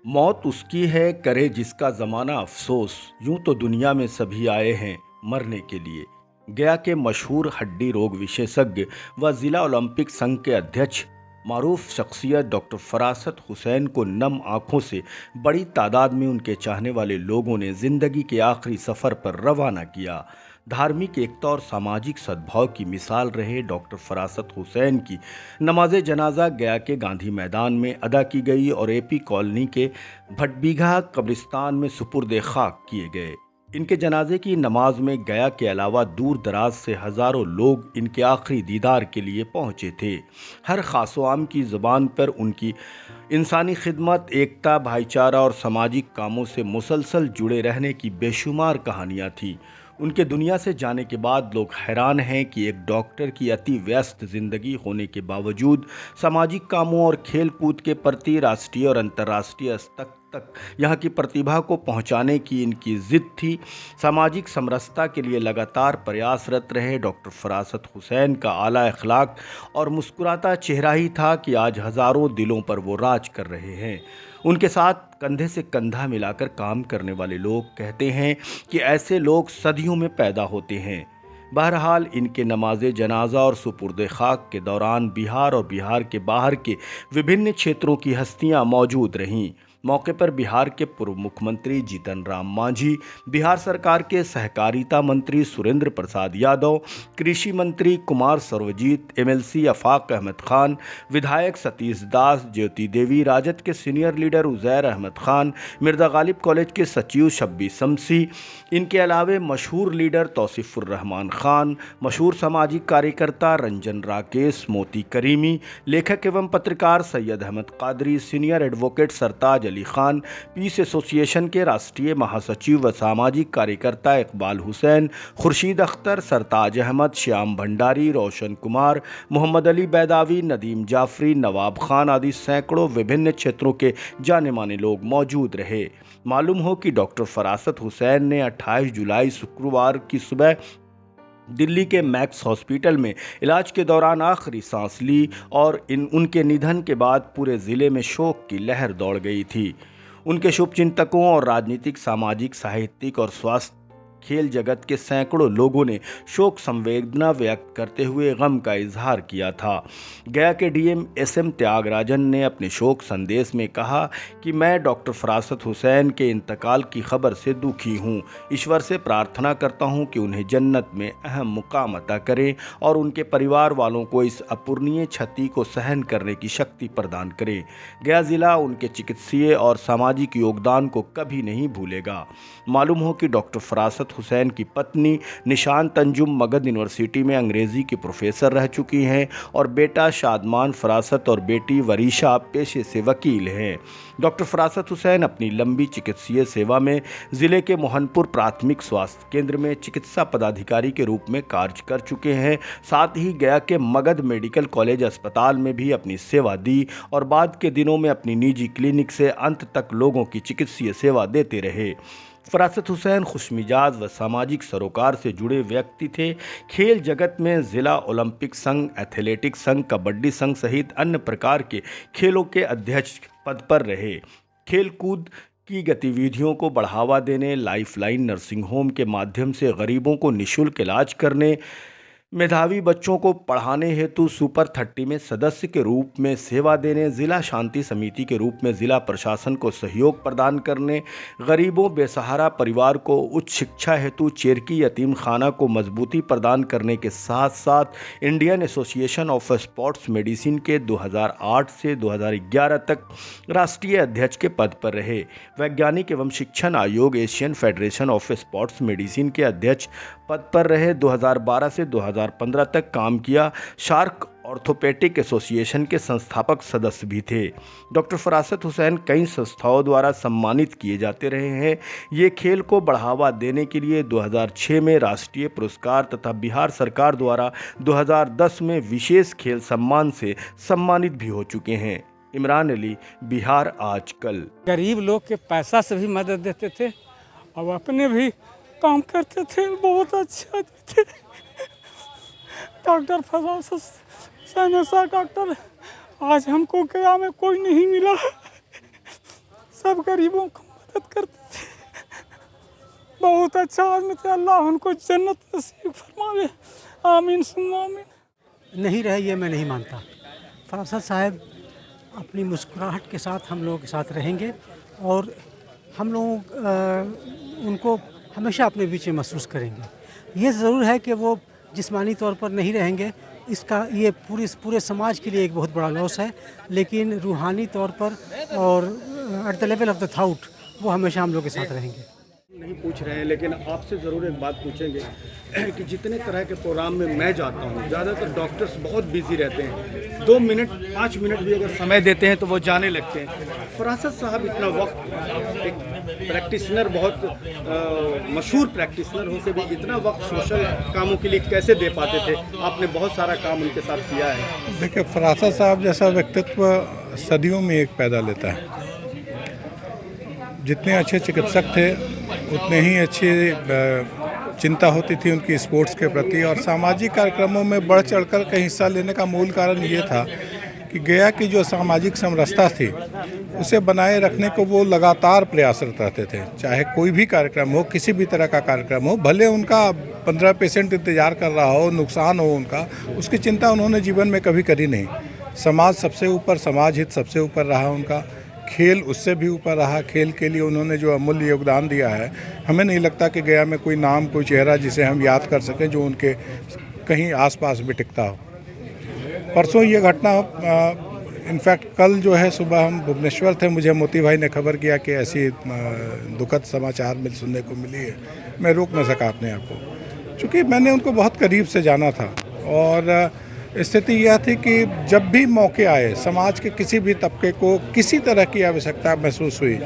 मौत उसकी है करे जिसका ज़माना अफ़सोस, यूं तो दुनिया में सभी आए हैं मरने के लिए। गया के मशहूर हड्डी रोग विशेषज्ञ व ज़िला ओलंपिक संघ के अध्यक्ष मारूफ शख्सियत डॉक्टर फरासत हुसैन को नम आंखों से बड़ी तादाद में उनके चाहने वाले लोगों ने ज़िंदगी के आखिरी सफ़र पर रवाना किया। धार्मिक एकता और सामाजिक सद्भाव की मिसाल रहे डॉक्टर फरासत हुसैन की नमाज जनाजा गया के गांधी मैदान में अदा की गई और एपी कॉलोनी के भटबीघा कब्रिस्तान में सुपुर्द खाक किए गए। इनके जनाजे की नमाज में गया के अलावा दूर दराज से हजारों लोग इनके आखिरी दीदार के लिए पहुंचे थे। हर खासोआम की ज़ुबान पर उनकी इंसानी खिदमत, एकता, भाईचारा और सामाजिक कामों से मुसलसल जुड़े रहने की बेशुमार कहानियां थीं। उनके दुनिया से जाने के बाद लोग हैरान हैं कि एक डॉक्टर की अति व्यस्त जिंदगी होने के बावजूद सामाजिक कामों और खेल कूद के प्रति राष्ट्रीय और अंतर्राष्ट्रीय स्तर तक यहाँ की प्रतिभा को पहुँचाने की इनकी जिद थी। सामाजिक समरसता के लिए लगातार प्रयासरत रहे डॉक्टर फरासत हुसैन का आला अखलाक और मुस्कुराता चेहरा ही था कि आज हजारों दिलों पर वो राज कर रहे हैं। उनके साथ कंधे से कंधा मिलाकर काम करने वाले लोग कहते हैं कि ऐसे लोग सदियों में पैदा होते हैं। बहरहाल इनके नमाज जनाजा और सुपुर्द खाक के दौरान बिहार और बिहार के बाहर के विभिन्न क्षेत्रों की हस्तियां मौजूद रहीं। मौके पर बिहार के पूर्व मुख्यमंत्री जीतन राम मांझी, बिहार सरकार के सहकारिता मंत्री सुरेंद्र प्रसाद यादव, कृषि मंत्री कुमार सर्वजीत, एमएलसी अफाक अहमद खान, विधायक सतीश दास, ज्योति देवी, राजद के senior leader Uzair Ahmad Khan, Mirza Ghalib college के सचिव शब्बी शमसी, इनके अलावे मशहूर लीडर तौसीफुर रहमान खान, मशहूर सामाजिक कार्यकर्ता रंजन राकेश, मोती करीमी, लेखक एवं पत्रकार सैयद अहमद कादरी, सीनियर एडवोकेट सरताज अली खान, पीस एसोसिएशन के राष्ट्रीय महासचिव व सामाजिक कार्यकर्ता इकबाल हुसैन, खुर्शीद अख्तर, सरताज अहमद, श्याम भंडारी, रोशन कुमार, मोहम्मद अली बैदावी, नदीम जाफरी, नवाब खान आदि सैकड़ों विभिन्न क्षेत्रों के जाने माने लोग मौजूद रहे। मालूम हो कि डॉक्टर फरासत हुसैन ने 28 जुलाई शुक्रवार की सुबह दिल्ली के मैक्स हॉस्पिटल में इलाज के दौरान आखिरी सांस ली और उनके निधन के बाद पूरे ज़िले में शोक की लहर दौड़ गई थी। उनके शुभचिंतकों और राजनीतिक, सामाजिक, साहित्यिक और स्वास्थ्य खेल जगत के सैकड़ों लोगों ने शोक संवेदना व्यक्त करते हुए गम का इजहार किया था। गया के डीएम एसएम त्यागराजन ने अपने शोक संदेश में कहा कि मैं डॉक्टर फरासत हुसैन के इंतकाल की खबर से दुखी हूँ। ईश्वर से प्रार्थना करता हूँ कि उन्हें जन्नत में अहम मुकाम अता करे और उनके परिवार वालों को इस अपूर्णीय क्षति को सहन करने की शक्ति प्रदान करे। गया जिला उनके चिकित्सीय और सामाजिक योगदान को कभी नहीं भूलेगा। मालूम हो कि डॉक्टर फरासत हुसैन की पत्नी निशान तंजुम मगध यूनिवर्सिटी में अंग्रेजी की प्रोफेसर रह चुकी हैं और बेटा शादमान फरासत और बेटी वरीशा पेशे से वकील हैं। डॉक्टर फरासत हुसैन अपनी लंबी चिकित्सीय सेवा में जिले के मोहनपुर प्राथमिक स्वास्थ्य केंद्र में चिकित्सा पदाधिकारी के रूप में कार्य कर चुके हैं। साथ ही गया के मगध मेडिकल कॉलेज अस्पताल में भी अपनी सेवा दी और बाद के दिनों में अपनी निजी क्लिनिक से अंत तक लोगों की चिकित्सीय सेवा देते रहे। फरासत हुसैन खुशमिजाज व सामाजिक सरोकार से जुड़े व्यक्ति थे। खेल जगत में जिला ओलंपिक संघ, एथलेटिक्स संघ, कबड्डी संघ सहित अन्य प्रकार के खेलों के अध्यक्ष पद पर रहे। खेल कूद की गतिविधियों को बढ़ावा देने, लाइफलाइन नर्सिंग होम के माध्यम से गरीबों को निःशुल्क इलाज करने, मेधावी बच्चों को पढ़ाने हेतु सुपर 30 में सदस्य के रूप में सेवा देने, जिला शांति समिति के रूप में जिला प्रशासन को सहयोग प्रदान करने, गरीबों बेसहारा परिवार को उच्च शिक्षा हेतु चेरकी यतीम खाना को मजबूती प्रदान करने के साथ साथ Indian association of sports medicine के 2008 से 2011 तक राष्ट्रीय अध्यक्ष के पद पर रहे। वैज्ञानिक एवं शिक्षण आयोग Asian federation of sports medicine के अध्यक्ष पद पर रहे। 2012 से 2015 तक काम किया। शार्क ऑर्थोपेडिक एसोसिएशन के संस्थापक सदस्य भी थे। डॉक्टर फरासत हुसैन कई संस्थाओं द्वारा सम्मानित किए जाते रहे हैं। ये खेल को बढ़ावा देने के लिए 2006 में राष्ट्रीय पुरस्कार तथा बिहार सरकार द्वारा 2010 में विशेष खेल सम्मान से सम्मानित भी हो चुके हैं। इमरान अली, बिहार आजकल। गरीब लोग के पैसा से भी मदद देते थे और अपने भी काम करते थे, बहुत अच्छा थे। डॉक्टर फरासत हुसैन ऐसा डॉक्टर आज हमको गया में कोई नहीं मिला। सब गरीबों को मदद करते थे। बहुत अच्छा आदमी थे, अल्लाह उनको जन्नत नसीब फरमावे, आमीन सुम्मा आमीन। नहीं रहे ये मैं नहीं मानता। फरासत साहब अपनी मुस्कुराहट के साथ हम लोगों के साथ रहेंगे और हम लोग उनको हमेशा अपने बीच में महसूस करेंगे। ये ज़रूर है कि वो जिस्मानी तौर पर नहीं रहेंगे, इसका ये पूरे समाज के लिए एक बहुत बड़ा लॉस है, लेकिन रूहानी तौर पर और at the level of the thought वो हमेशा हम लोग के साथ रहेंगे। नहीं पूछ रहे हैं, लेकिन आपसे ज़रूर एक बात पूछेंगे कि जितने तरह के प्रोग्राम में मैं जाता हूँ, ज़्यादातर डॉक्टर्स बहुत बिजी रहते हैं। 2 मिनट 5 मिनट भी अगर समय देते हैं तो वो जाने लगते हैं। फरासत साहब इतना वक्त, एक प्रैक्टिशनर, बहुत मशहूर प्रैक्टिशनर होकर भी इतना वक्त सोशल कामों के लिए कैसे दे पाते थे? आपने बहुत सारा काम उनके साथ किया है। देखिए, फरासत साहब जैसा व्यक्तित्व सदियों में एक पैदा लेता है। जितने अच्छे चिकित्सक थे उतने ही अच्छी चिंता होती थी उनकी स्पोर्ट्स के प्रति, और सामाजिक कार्यक्रमों में बढ़ चढ़कर के हिस्सा लेने का मूल कारण ये था कि गया की जो सामाजिक समरसता थी उसे बनाए रखने को वो लगातार प्रयासरत रहते थे। चाहे कोई भी कार्यक्रम हो, किसी भी तरह का कार्यक्रम हो, भले उनका 15 पेशेंट इंतजार कर रहा हो, नुकसान हो उनका, उसकी चिंता उन्होंने जीवन में कभी करी नहीं। समाज सबसे ऊपर, समाज हित सबसे ऊपर रहा उनका। खेल उससे भी ऊपर रहा। खेल के लिए उन्होंने जो अमूल्य योगदान दिया है, हमें नहीं लगता कि गया में कोई नाम, कोई चेहरा जिसे हम याद कर सकें जो उनके कहीं आसपास भी टिकता हो। परसों ये घटना, इनफैक्ट कल जो है सुबह हम भुवनेश्वर थे, मुझे मोती भाई ने खबर किया कि ऐसी दुखद समाचार में सुनने को मिली है। मैं रोक न सका अपने आप को, चूँकि मैंने उनको बहुत करीब से जाना था और स्थिति यह थी कि जब भी मौके आए, समाज के किसी भी तबके को किसी तरह की आवश्यकता महसूस हुई।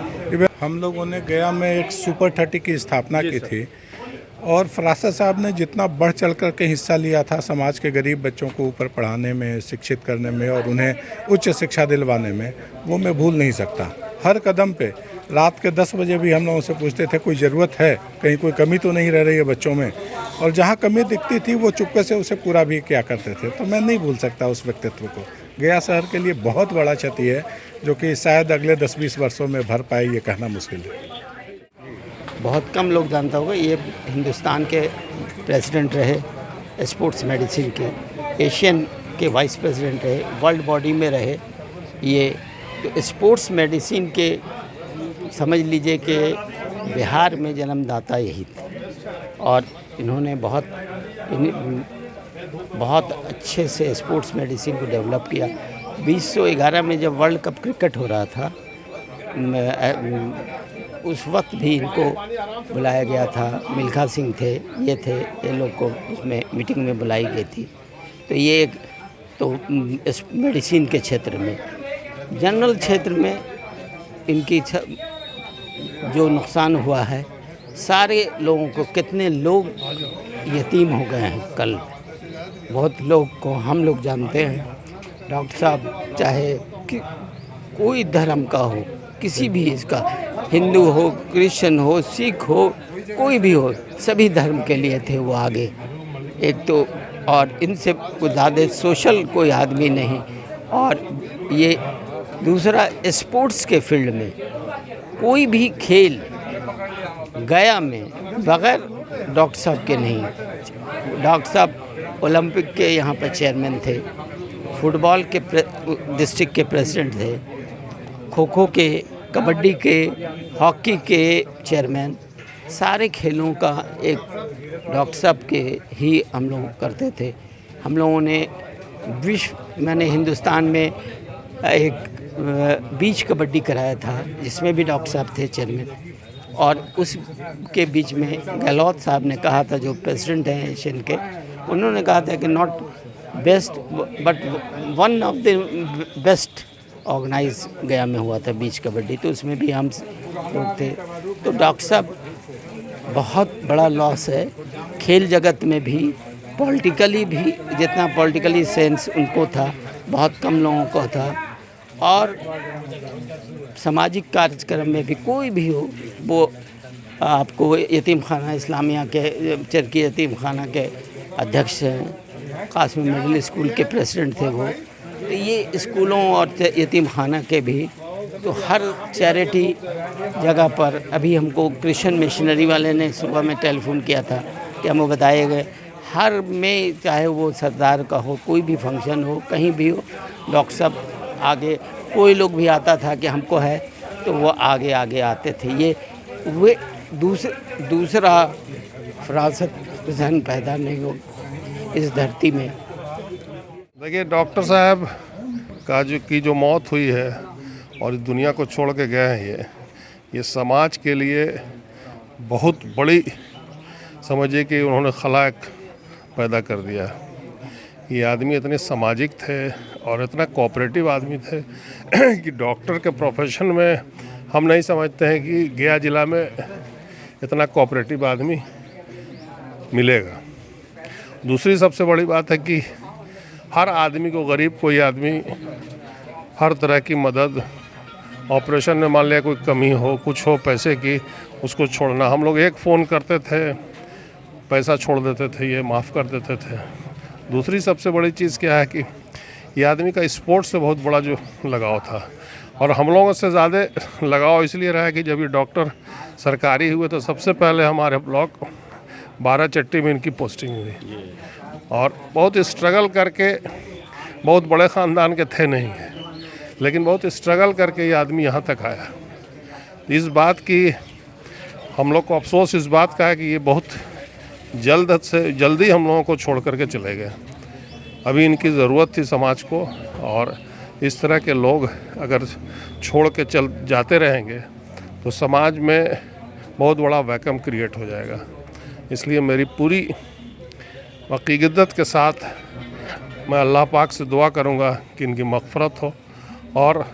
हम लोगों ने गया में एक सुपर 30 की स्थापना की थी और फरासत साहब ने जितना बढ़ चढ़ कर के हिस्सा लिया था समाज के गरीब बच्चों को ऊपर पढ़ाने में, शिक्षित करने में और उन्हें उच्च शिक्षा दिलवाने में, वो मैं भूल नहीं सकता। हर कदम पे रात के 10 बजे भी हम लोगों से पूछते थे कोई ज़रूरत है, कहीं कोई कमी तो नहीं रह रही है बच्चों में, और जहाँ कमी दिखती थी वो चुपके से उसे पूरा भी किया करते थे। तो मैं नहीं भूल सकता उस व्यक्तित्व को। गया शहर के लिए बहुत बड़ा क्षति है जो कि शायद अगले 10-20 वर्षों में भर पाए, ये कहना मुश्किल है। बहुत कम लोग जानता होगा, ये हिंदुस्तान के प्रेसिडेंट रहे स्पोर्ट्स मेडिसिन के, एशियन के वाइस प्रेसिडेंट रहे, वर्ल्ड बॉडी में रहे। ये तो स्पोर्ट्स मेडिसिन के समझ लीजिए कि बिहार में जन्मदाता यही थे और इन्होंने बहुत अच्छे से स्पोर्ट्स मेडिसिन को डेवलप किया। 2011 में जब वर्ल्ड कप क्रिकेट हो रहा था, उस वक्त भी इनको बुलाया गया था। मिल्खा सिंह थे, ये लोग को उसमें मीटिंग में बुलाई गई थी। तो ये एक तो इस मेडिसिन के क्षेत्र में, जनरल क्षेत्र में इनकी जो नुकसान हुआ है, सारे लोगों को, कितने लोग यतीम हो गए हैं। कल बहुत लोग को हम लोग जानते हैं। डॉक्टर साहब चाहे कि कोई धर्म का हो, किसी भी इसका, हिंदू हो, क्रिश्चियन हो, सिख हो, कोई भी हो, सभी धर्म के लिए थे वो आगे। एक तो और इनसे ज़्यादा सोशल कोई आदमी नहीं। और ये दूसरा, स्पोर्ट्स के फील्ड में कोई भी खेल गया में बगैर डॉक्टर साहब के नहीं। डॉक्टर साहब ओलंपिक के यहाँ पर चेयरमैन थे, फुटबॉल के डिस्ट्रिक्ट के प्रेसिडेंट थे, खो खो के, कबड्डी के, हॉकी के चेयरमैन, सारे खेलों का एक डॉक्टर साहब के ही हम लोग करते थे। हम लोगों ने मैंने हिंदुस्तान में एक बीच कबड्डी कराया था जिसमें भी डॉक्टर साहब थे चेयरमैन, और उसके बीच में गहलोत साहब ने कहा था, जो प्रेसिडेंट हैं एशियन के, उन्होंने कहा था कि not best but one of the best organise गया में हुआ था बीच कबड्डी, तो उसमें भी हम लोग थे। तो डॉक्टर साहब बहुत बड़ा लॉस है खेल जगत में भी, पॉलिटिकली भी। जितना पॉलिटिकली सेंस उनको था बहुत कम लोगों को था, और सामाजिक कार्यक्रम में भी कोई भी हो, वो आपको यतीम खाना इस्लामिया के, चरकी यतीम खाना के अध्यक्ष हैं, कासमी मिडिल स्कूल के प्रेसिडेंट थे वो। तो ये स्कूलों और यतीम खाना के भी तो हर चैरिटी जगह पर अभी हमको क्रिश्चियन मिशनरी वाले ने सुबह में टेलीफोन किया था कि हमें बताए गए हर में, चाहे वो सरदार का हो, कोई भी फंक्शन हो, कहीं भी हो, डॉक्टर साहब आगे, कोई लोग भी आता था कि हमको है तो वो आगे आगे आते थे। ये वे दूसरा फरासत जहन पैदा नहीं हो इस धरती में। देखिए, डॉक्टर साहब का जो मौत हुई है और इस दुनिया को छोड़ के गए हैं, ये समाज के लिए बहुत बड़ी, समझिए कि उन्होंने खलाक पैदा कर दिया। ये आदमी इतने सामाजिक थे और इतना कोऑपरेटिव आदमी थे कि डॉक्टर के प्रोफेशन में हम नहीं समझते हैं कि गया ज़िला में इतना कोऑपरेटिव आदमी मिलेगा। दूसरी सबसे बड़ी बात है कि हर आदमी को, गरीब कोई आदमी, हर तरह की मदद, ऑपरेशन में मान लिया कोई कमी हो, कुछ हो पैसे की, उसको छोड़ना। हम लोग एक फ़ोन करते थे, पैसा छोड़ देते थे, ये माफ़ कर देते थे। दूसरी सबसे बड़ी चीज़ क्या है कि ये आदमी का स्पोर्ट्स से बहुत बड़ा जो लगाव था, और हम लोगों से ज़्यादा लगाव इसलिए रहा कि जब ये डॉक्टर सरकारी हुए तो सबसे पहले हमारे ब्लॉक 12 चट्टी में इनकी पोस्टिंग हुई, और बहुत स्ट्रगल करके, बहुत बड़े ख़ानदान के थे नहीं, लेकिन बहुत स्ट्रगल करके ये आदमी यहाँ तक आया। इस बात की हम लोग को अफसोस इस बात का है कि ये बहुत जल्दी हम लोगों को छोड़ करके चले गए। अभी इनकी ज़रूरत थी समाज को, और इस तरह के लोग अगर छोड़ के चल जाते रहेंगे तो समाज में बहुत बड़ा वैक्यूम क्रिएट हो जाएगा। इसलिए मेरी पूरी अक़ीदत के साथ मैं अल्लाह पाक से दुआ करूँगा कि इनकी मग़फ़रत हो, और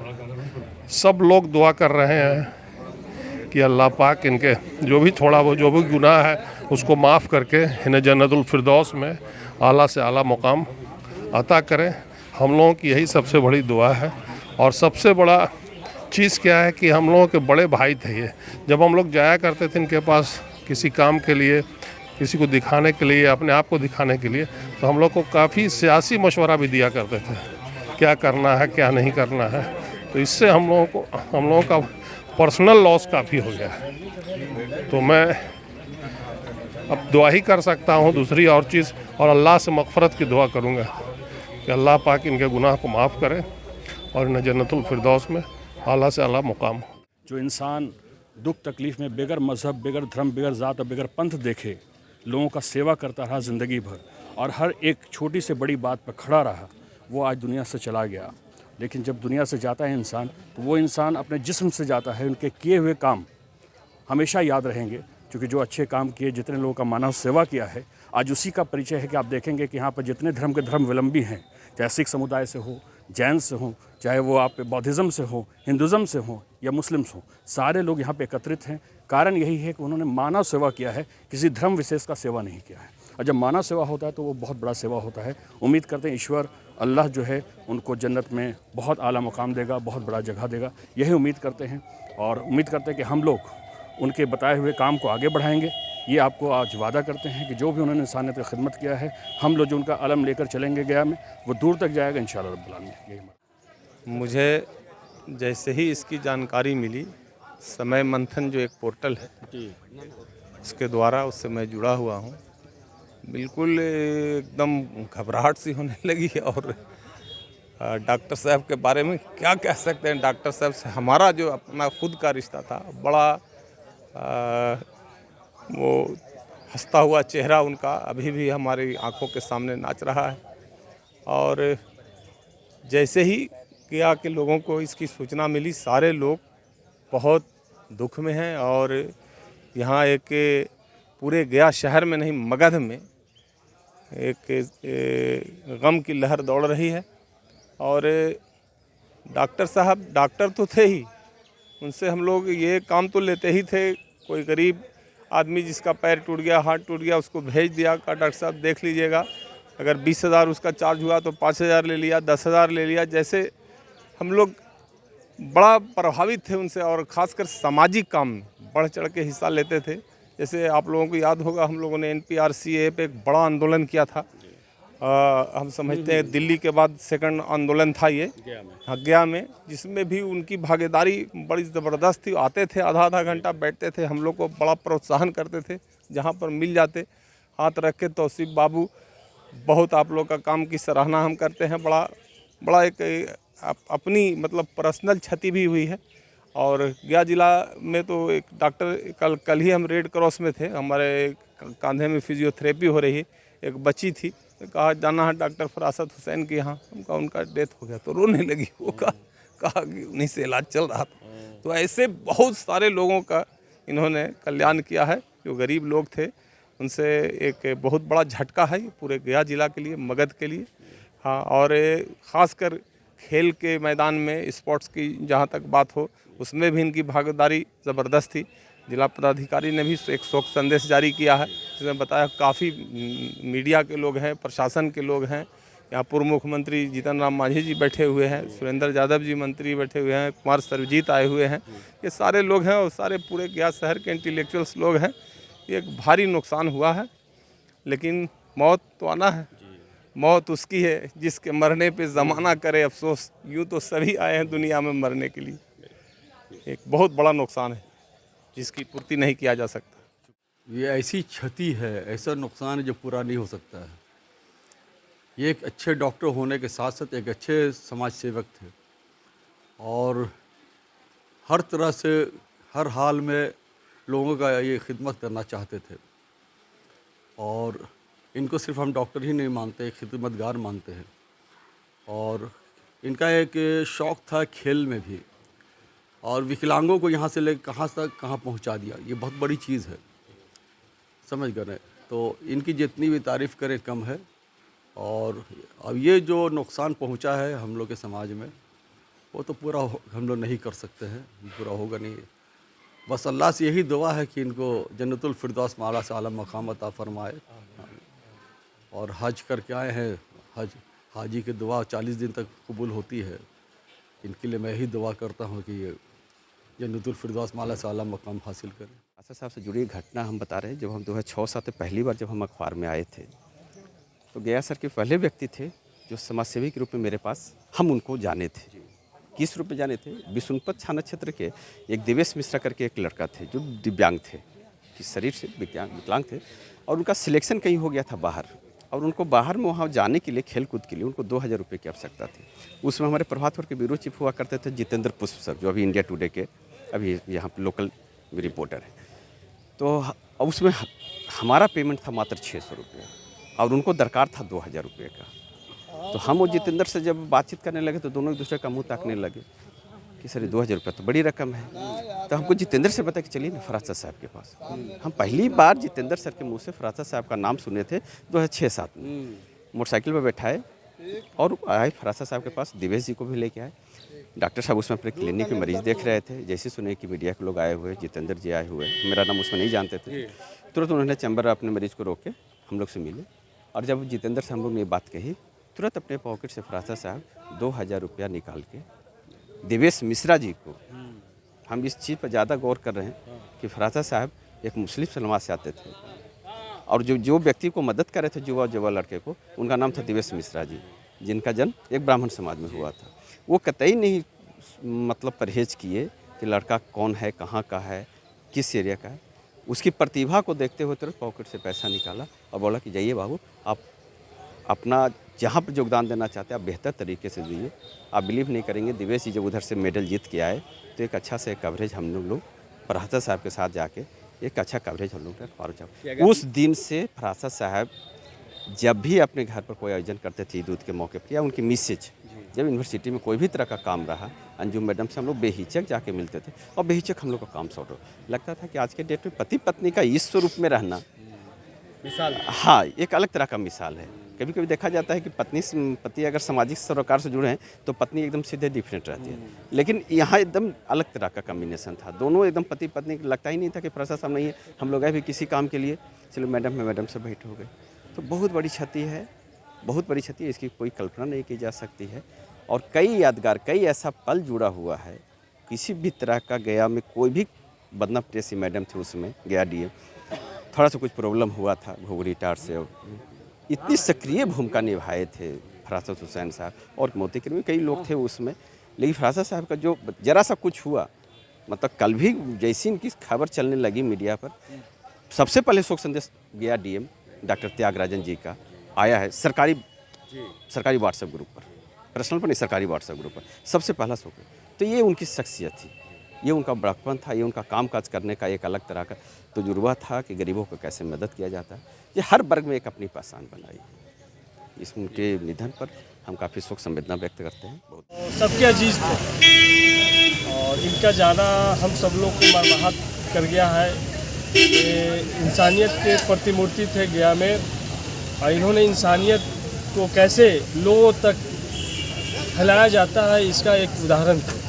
सब लोग दुआ कर रहे हैं कि अल्लाह पाक इनके जो भी गुनाह है उसको माफ़ करके इन्हें जन्नतुल फिरदौस में आला से आला मुकाम अता करें। हम लोगों की यही सबसे बड़ी दुआ है। और सबसे बड़ा चीज़ क्या है कि हम लोगों के बड़े भाई थे ये। जब हम लोग जाया करते थे इनके पास किसी काम के लिए, किसी को दिखाने के लिए, अपने आप को दिखाने के लिए, तो हम लोग को काफ़ी सियासी मशवरा भी दिया करते थे, क्या करना है क्या नहीं करना है। तो इससे हम लोगों का पर्सनल लॉस काफ़ी हो गया है। तो मैं अब दुआ ही कर सकता हूँ, दूसरी और चीज़, और अल्लाह से मग़फ़रत की दुआ करूँगा कि अल्लाह पाक इनके गुनाह को माफ़ करे और इन्हें जन्नतुल फिरदौस में आला से आला मुकाम। जो इंसान दुख तकलीफ़ में बगैर मज़हब, बगैर धर्म, बगैर ज़ात और बगैर पंथ देखे लोगों का सेवा करता रहा ज़िंदगी भर, और हर एक छोटी से बड़ी बात पर खड़ा रहा, वो आज दुनिया से चला गया। लेकिन जब दुनिया से जाता है इंसान, तो वो इंसान अपने जिस्म से जाता है। उनके किए हुए काम हमेशा याद रहेंगे, क्योंकि जो अच्छे काम किए, जितने लोगों का मानव सेवा किया है, आज उसी का परिचय है कि आप देखेंगे कि यहाँ पर जितने धर्म के धर्मावलंबी हैं, चाहे सिख समुदाय से हो, जैन से हो, चाहे वो आप बौद्धिज़्म से हो, हिंदुज़म से हो या मुस्लिम्स हो, सारे लोग यहाँ पे एकत्रित हैं। कारण यही है कि उन्होंने मानव सेवा किया है, किसी धर्म विशेष का सेवा नहीं किया है। और जब मानव सेवा होता है तो वो बहुत बड़ा सेवा होता है। उम्मीद करते हैं ईश्वर अल्लाह जो है उनको जन्नत में बहुत आला मुकाम देगा, बहुत बड़ा जगह देगा, यही उम्मीद करते हैं। और उम्मीद करते हैं कि हम लोग उनके बताए हुए काम को आगे बढ़ाएंगे। ये आपको आज वादा करते हैं कि जो भी उन्होंने इंसानियत की खिदमत किया है, हम लोग जो उनका अलम लेकर चलेंगे गया में, वो दूर तक जाएगा इंशाअल्लाह रब्बुल आलमीन। यही मुझे जैसे ही इसकी जानकारी मिली, समय मंथन जो एक पोर्टल है उसके द्वारा उससे मैं जुड़ा हुआ हूँ, बिल्कुल एकदम घबराहट सी होने लगी। और डॉक्टर साहब के बारे में क्या कह सकते हैं, डॉक्टर साहब से हमारा जो अपना खुद का रिश्ता था, बड़ा वो हंसता हुआ चेहरा उनका अभी भी हमारी आंखों के सामने नाच रहा है। और जैसे ही गया के लोगों को इसकी सूचना मिली, सारे लोग बहुत दुख में हैं। और यहाँ एक पूरे गया शहर में नहीं, मगध में एक गम की लहर दौड़ रही है। और डॉक्टर साहब डॉक्टर तो थे ही, उनसे हम लोग ये काम तो लेते ही थे। कोई गरीब आदमी जिसका पैर टूट गया, हाथ टूट गया, उसको भेज दिया, कहा डॉक्टर साहब देख लीजिएगा, अगर 20,000 उसका चार्ज हुआ तो 5,000 ले लिया, 10,000 ले लिया। जैसे हम लोग बड़ा प्रभावित थे उनसे, और ख़ासकर सामाजिक काम में बढ़ चढ़ के हिस्सा लेते थे। जैसे आप लोगों को याद होगा, हम लोगों ने NPRCA पे एक बड़ा आंदोलन किया था, हम समझते हैं दिल्ली के बाद सेकंड आंदोलन था ये गया में, जिसमें भी उनकी भागीदारी बड़ी ज़बरदस्त थी। आते थे आधा घंटा बैठते थे, हम लोग को बड़ा प्रोत्साहन करते थे, जहाँ पर मिल जाते हाथ रख के। तौसीफ बाबू, बहुत आप लोग का काम की सराहना हम करते हैं। बड़ा एक अपनी मतलब पर्सनल क्षति भी हुई है। और गया जिला में तो एक डॉक्टर, कल ही हम रेड क्रॉस में थे, हमारे कंधे में फिजियोथेरेपी हो रही है, एक बच्ची थी, तो कहा जाना है डॉक्टर फरासत हुसैन के यहाँ, हम कहा उनका डेथ हो गया, तो रोने लगी। वो कहा कि उन्हीं से इलाज चल रहा था। तो ऐसे बहुत सारे लोगों का इन्होंने कल्याण किया है, जो गरीब लोग थे उनसे एक बहुत बड़ा झटका है पूरे गया जिला के लिए, मगध के लिए। हाँ, और ख़ासकर खेल के मैदान में स्पोर्ट्स की जहाँ तक बात हो, उसमें भी इनकी भागीदारी ज़बरदस्त थी। जिला पदाधिकारी ने भी एक शोक संदेश जारी किया है, जिसमें बताया काफ़ी मीडिया के लोग हैं, प्रशासन के लोग हैं, यहाँ पूर्व मुख्यमंत्री जीतन राम मांझी जी बैठे हुए हैं, सुरेंद्र यादव जी मंत्री बैठे हुए हैं, कुमार सर्वजीत आए हुए हैं, ये सारे लोग हैं और सारे पूरे गया शहर के इंटेलेक्चुअल्स लोग हैं। ये एक भारी नुकसान हुआ है, लेकिन मौत तो आना है। मौत उसकी है जिसके मरने पे ज़माना करे अफसोस। यूँ तो सभी आए हैं दुनिया में मरने के लिए। एक बहुत बड़ा नुकसान है जिसकी पूर्ति नहीं किया जा सकता। ये ऐसी क्षति है, ऐसा नुकसान है जो पूरा नहीं हो सकता है। ये एक अच्छे डॉक्टर होने के साथ साथ एक अच्छे समाज सेवक थे और हर तरह से हर हाल में लोगों का ये खिदमत करना चाहते थे। और इनको सिर्फ हम डॉक्टर ही नहीं मानते, खिदमतगार मानते हैं। और इनका एक शौक़ था खेल में भी, और विकलांगों को यहाँ से ले कहाँ तक कहाँ पहुँचा दिया, ये बहुत बड़ी चीज़ है, समझ गए। तो इनकी जितनी भी तारीफ़ करें कम है। और अब ये जो नुकसान पहुँचा है हम लोग के समाज में, वो तो पूरा हम लोग नहीं कर सकते हैं, पूरा होगा नहीं। बस अल्लाह से यही दुआ है कि इनको जन्नतुल फिरदौस माला से आला मकाम अता फरमाए। और हज करके आए हैं, हाजी की दुआ 40 दिन तक कबूल होती है। इनके लिए मैं यही दुआ करता हूँ कि ये जन्नतुल फिरदौस माला से आला मकाम हासिल करें। आसा साहब से जुड़ी घटना हम बता रहे हैं। जब हम 2006-7 में पहली बार जब हम अखबार में आए थे, तो गया सर के पहले व्यक्ति थे जो समाज सेवी के रूप में मेरे पास, हम उनको जाने थे। किस रूप में जाने थे? बिशुनपत थाना क्षेत्र के एक देवेश मिश्रा करके एक लड़का थे जो दिव्यांग थे, कि शरीर से विकलांग थे, और उनका सिलेक्शन कहीं हो गया था बाहर, और उनको बाहर में वहाँ जाने के लिए, खेल कूद के लिए उनको 2000 रुपये की आवश्यकता थी। उसमें हमारे प्रभात के ब्यूरो चीफ हुआ करते थे जितेंद्र पुष्प सर, जो अभी इंडिया टुडे के अभी यहाँ पर लोकल रिपोर्टर है। तो उसमें हमारा पेमेंट था मात्र 600 रुपये, और उनको दरकार था 2000 रुपये का। तो हम और जितेंद्र से जब बातचीत करने लगे तो दोनों एक दूसरे का मुंह ताकने लगे कि सर 2000 रुपये तो बड़ी रकम है। तो हमको जितेंद्र से बताया कि चलिए ना फरासत साहब के पास। हम पहली बार जितेंद्र सर के मुंह से फरासत साहब का नाम सुने थे 2006-7 में। मोटरसाइकिल पर बैठाए और आए फरासत साहब के पास, दिवेश जी को भी लेके आए। डॉक्टर साहब उसमें अपने क्लिनिक में मरीज़ देख रहे थे। जैसे सुने कि मीडिया के लोग आए हुए, जितेंद्र जी आए हुए, मेरा नाम उसमें नहीं जानते थे, तुरंत उन्होंने चैम्बर अपने मरीज़ को रोक के हम लोग से मिले। और जब जितेंद्र से हम लोग ने ये बात कही, तुरंत अपने पॉकेट से फरासत साहब 2000 रुपया निकाल के देवेश मिश्रा जी को, हम इस चीज़ पर ज़्यादा गौर कर रहे हैं कि फरासत साहब एक मुस्लिम समाज से आते थे, और जो व्यक्ति को मदद कर रहे थे, युवा लड़के को, उनका नाम था देवेश मिश्रा जी, जिनका जन्म एक ब्राह्मण समाज में हुआ था। वो कतई नहीं मतलब परहेज किए कि लड़का कौन है, कहाँ का है, किस एरिया का है। उसकी प्रतिभा को देखते हुए तुरंत पॉकेट से पैसा निकाला और बोला कि जाइए बाबू, आप अपना जहाँ पर योगदान देना चाहते हैं आप बेहतर तरीके से दीजिए। आप बिलीव नहीं करेंगे, दिवेश जी जब उधर से मेडल जीत के आए तो एक अच्छा से कवरेज हम लोग फरासत साहब के साथ जाके एक अच्छा कवरेज हम लोग अखबार। उस दिन से फरासत साहब जब भी अपने घर पर कोई आयोजन करते थे ईद के मौके पर, या उनकी मिसेज जब यूनिवर्सिटी में कोई भी तरह का काम रहा, अंजुम मैडम से हम लोग बेहिचक जाके मिलते थे और बेहिचक हम लोग का काम सॉर्ट हो। लगता था कि आज के डेट में पति पत्नी का इस स्वरूप में रहना मिसाल, हाँ, एक अलग तरह का मिसाल है। कभी कभी देखा जाता है कि पति अगर सामाजिक सरोकार से जुड़े हैं तो पत्नी एकदम सीधे डिफरेंट रहती है, लेकिन यहाँ एकदम अलग तरह का कम्बिनेशन था। दोनों एकदम पति पत्नी, लगता ही नहीं था कि प्रशा साहब नहीं है, हम लोग आए भी किसी काम के लिए, चलो मैडम से भेंट हो गए। तो बहुत बड़ी क्षति है, बहुत बड़ी क्षति है, इसकी कोई कल्पना नहीं की जा सकती है। और कई यादगार, कई ऐसा पल जुड़ा हुआ है। किसी भी तरह का गया में कोई भी बदना प्रेसी मैडम थे उसमें, गया डीएम, थोड़ा सा कुछ प्रॉब्लम हुआ था घुघरी टार से, इतनी सक्रिय भूमिका निभाए थे फरासत हुसैन साहब, और मोतीकरीम में कई लोग थे उसमें, लेकिन फरासत साहब का जो जरा सा कुछ हुआ, मतलब कल भी जैसी इनकी खबर चलने लगी मीडिया पर, सबसे पहले शोक संदेश गया डीएम डॉक्टर त्यागराजन जी का आया है सरकारी व्हाट्सएप ग्रुप पर, पर्सनल पर नहीं, सरकारी व्हाट्सएप ग्रुप पर सबसे पहला शोक। तो ये उनकी शख्सियत थी, ये उनका बड़कपन था, ये उनका कामकाज करने का एक अलग तरह का तजुर्बा था कि गरीबों को कैसे मदद किया जाता है। ये हर वर्ग में एक अपनी पहचान बनाई। इस उनके निधन पर हम काफ़ी शोक संवेदना व्यक्त करते हैं। बहुत सबके अजीज थे और इनका जाना हम सब लोग को मरमाहत कर गया है। ये इंसानियत के प्रतिमूर्ति थे गया में, और इन्होंने इंसानियत को कैसे लोगों तक फैलाया जाता है इसका एक उदाहरण थे।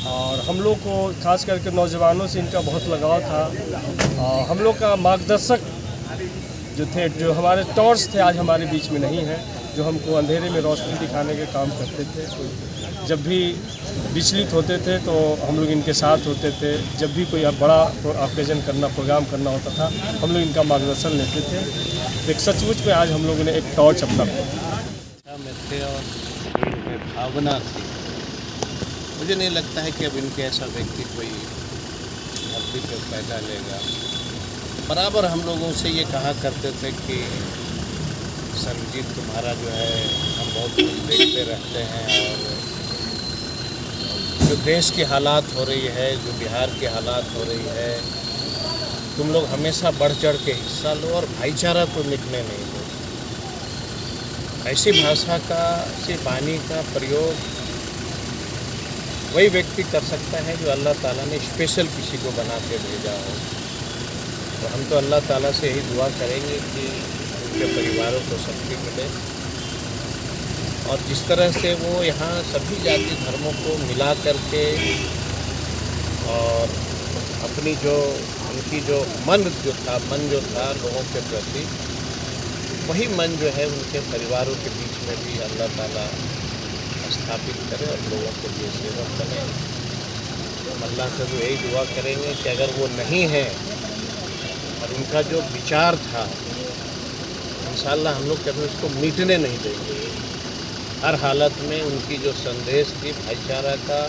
और हम लोग को खास करके नौजवानों से इनका बहुत लगाव था। और हम लोग का मार्गदर्शक जो थे, जो हमारे टॉर्च थे, आज हमारे बीच में नहीं है, जो हमको अंधेरे में रोशनी दिखाने के काम करते थे। जब भी विचलित होते थे तो हम लोग इनके साथ होते थे। जब भी कोई बड़ा ऑकेजन करना, प्रोग्राम करना होता था, हम लोग इनका मार्गदर्शन लेते थे। एक सचमुच में आज हम लोगों ने एक टॉर्च अपना थे और इनमें भावना थी। मुझे नहीं लगता है कि अब इनके ऐसा व्यक्ति कोई धरती पर पैदा लेगा। बराबर हम लोगों से ये कहा करते थे कि सरजीत तुम्हारा जो है हम बहुत कुछ देखते रहते हैं, और जो देश की हालात हो रही है, जो बिहार की हालात हो रही है, तुम लोग हमेशा बढ़ चढ़ के हिस्सा लो और भाईचारा को मिटने नहीं दो। ऐसी भाषा का, ऐसी वाणी का प्रयोग वही व्यक्ति कर सकता है जो अल्लाह ताला ने स्पेशल किसी को बना के भेजा हो। तो हम तो अल्लाह ताला से यही दुआ करेंगे कि उनके परिवारों को शक्ति मिले, और जिस तरह से वो यहाँ सभी जाति धर्मों को मिला करके, और अपनी जो उनकी जो मन जो था लोगों के प्रति, वही मन जो है उनके परिवारों के बीच में भी अल्लाह ताला स्थापित करे और लोगों के लिए सेवक बने। हम अल्लाह से तो यही दुआ करेंगे कि अगर वो नहीं है और उनका जो विचार था, इंशाअल्लाह हम लोग कभी उसको मिटने नहीं देंगे। हर हालत में उनकी जो संदेश थी भाईचारा का,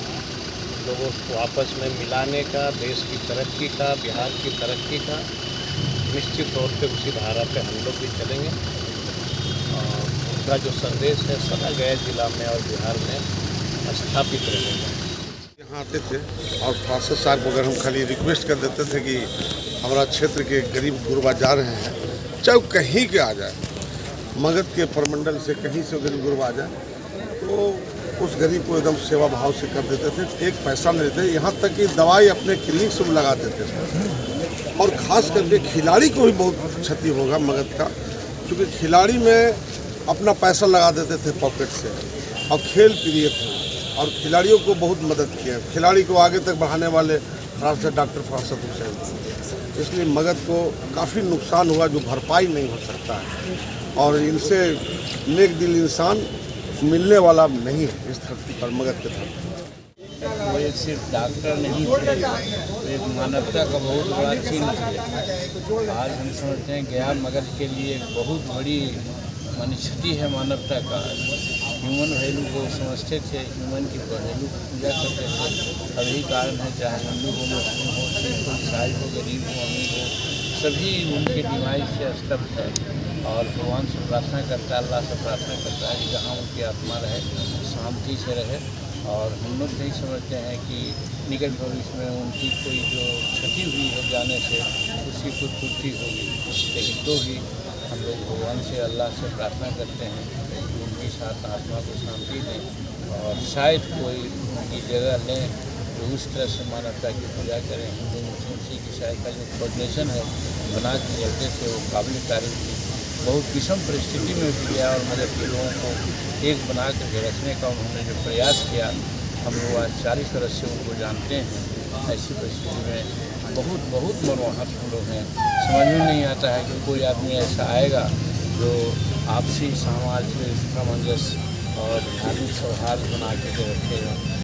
लोगों को आपस में मिलाने का, देश की तरक्की का, बिहार की तरक्की का, निश्चित तौर पे उसी धारा पे हम लोग भी चलेंगे। और उनका जो संदेश है सदा गया जिला में और बिहार में स्थापित रहेगा। यहाँ आते थे और फरासत साहब को अगर हम खाली रिक्वेस्ट कर देते थे कि हमारा क्षेत्र के गरीब गुरबा जा रहे हैं, चाहे कहीं के आ जाए, मगध के प्रमंडल से कहीं से गरीब गुरबा आ जाए, तो उस गरीब को एकदम सेवा भाव से कर देते थे। एक पैसा नहीं देते, यहाँ तक कि दवाई अपने क्लिनिक से लगा देते थे। और ख़ास करके खिलाड़ी को भी बहुत क्षति होगा मगध का, क्योंकि खिलाड़ी में अपना पैसा लगा देते थे पॉकेट से, और खेल प्रिय थे और खिलाड़ियों को बहुत मदद किया। खिलाड़ी को आगे तक बढ़ाने वाले डॉक्टर फरासत हुसैन थे। इसलिए मगध को काफ़ी नुकसान हुआ जो भरपाई नहीं हो सकता है, और इनसे नेक दिल इंसान मिलने वाला नहीं है इस धरती पर, मगध के धरती। वो एक सिर्फ डॉक्टर नहीं थे, तो एक मानवता का बहुत बड़ा चिन्ह थे। आज हम समझते हैं गया मगध के लिए एक बहुत बड़ी क्षति है मानवता का। ह्यूमन वैल्यू को समझते थे, ह्यूमन की वैल्यू को पूजा करते थे। अब यही कारण है, चाहे हिंदू हो, मुस्लिम हो, सिख हो, ईसाई हो, गरीब हो, अमीर हो, सभी उनके डिवाइस से स्तब्ध है। और भगवान से प्रार्थना करता है, अल्लाह से प्रार्थना करता है कि जहाँ उनकी आत्मा रहे, शांति से रहे। और हम लोग नहीं समझते हैं कि निकट भविष्य में उनकी कोई जो क्षति हुई है जाने से उसकी कुछ पूर्ति होगी, लेकिन तो भी हम लोग भगवान से, अल्लाह से प्रार्थना करते हैं कि उनकी साथ आत्मा को शांति दें, और शायद कोई उनकी जगह लें जो उस तरह से मानवता की पूजा करें। हिंदू मुस्लिम सिख ईसाई का जो कोऑर्डिनेशन है बना के चलते थे, वो काबिल तारीफ थी। बहुत विषम परिस्थिति में भी गया और मदद के लोगों को एक बना करके रखने का उन्होंने जो प्रयास किया, हम लोग आज 40 वर्ष से उनको जानते हैं। ऐसी परिस्थिति में बहुत बहुत मनोहर हम लोग हैं। समझ में नहीं आता है कि कोई आदमी ऐसा आएगा जो आपसी सामाजिक सामंजस्य और धार्मिक सौहार्द बना के रखेगा।